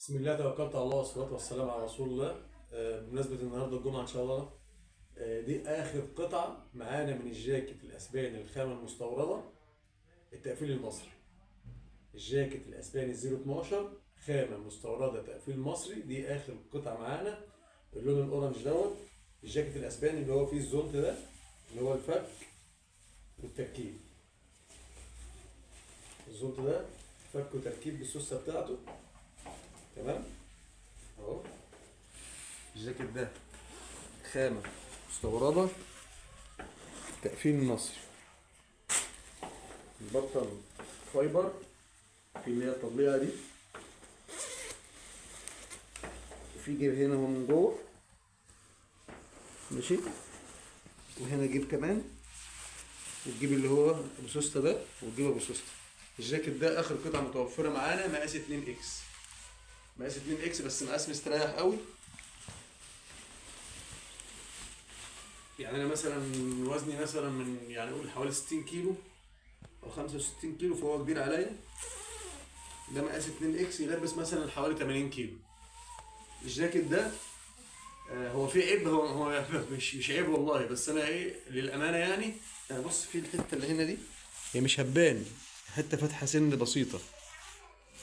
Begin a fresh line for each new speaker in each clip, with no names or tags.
بسم الله توكلت على الله والصلاة والسلام على رسول الله. بمناسبة النهاردة الجمعة إن شاء الله. دي آخر قطعة معانا من الجاكيت الأسباني الخامة المستوردة، التقفيل المصري. الجاكيت الأسباني 012 خامة مستوردة تقفيل مصري، دي آخر قطعة معانا. اللون الأورنج دوت الجاكيت الأسباني اللي هو فيه الزونت ده، اللي هو الفك والتركيب. الزونت ده فك وتركيب بالسوسة بتاعته، تمام اهو. الجاكيت ده خامة مستوردة تقفيل مصري، البطل فايبر، في اللي هي التطبيقة دي، وفي جيب هنا هو من جوه ماشي، وهنا جيب كمان، والجيب اللي هو ابو سوسته ده، والجيب ابو سوسته. الجاكيت ده اخر قطعة متوفرة معانا، مقاس 2 اكس، مقاس 2 اكس، بس مقاس مستريح قوي. يعني انا مثلا وزني مثلا من يعني اقول حوالي 60 كيلو او 65 كيلو، فهو كبير عليا. ده مقاس 2 اكس يلبس مثلا حوالي 80 كيلو. الجاكيت ده هو فيه عيب، هو مش عيب والله، بس انا ايه للامانه يعني. بص في الحته اللي هنا دي، هي مش هبان، حته فاتحه سن بسيطه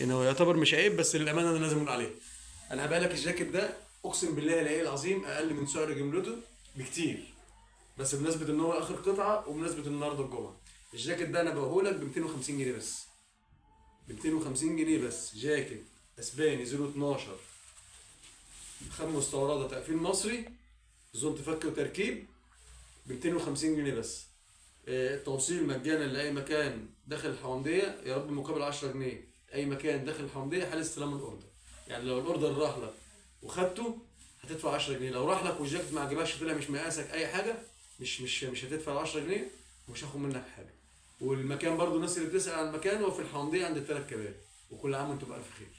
هنا، هو يعتبر مش عيب، بس للامانه انا لازم اقول عليه. انا هبيع لك الجاكيت ده اقسم بالله العلي العظيم اقل من سعر جملته بكتير، بس بمناسبه ان هو اخر قطعه وبمناسبه النهارده الجمعه. الجاكيت ده انا بقوله لك ب 250 جنيه بس، ب 250 جنيه بس. جاكيت اسباني 012 خامة مستوردة تقفيل مصري، زونت فك وتركيب، ب 250 جنيه بس. التوصيل مجانا لأي مكان داخل الحومدية، يا رب مقابل 10 جنيه. أي مكان داخل الحومدية حال استلام الأوردر. يعني لو الأوردر راح لك وخدته هتدفع 10 جنيه، لو راح لك والجاكيت ما عجبكش طلع مش مقاسك أي حاجة، مش هتدفع 10 جنيه، ومش هاخد منك حاجة. والمكان برضو الناس اللي بتسأل عن المكان هو في الحومدية عند التلات كباري. وكل عام وانتم بألف خير.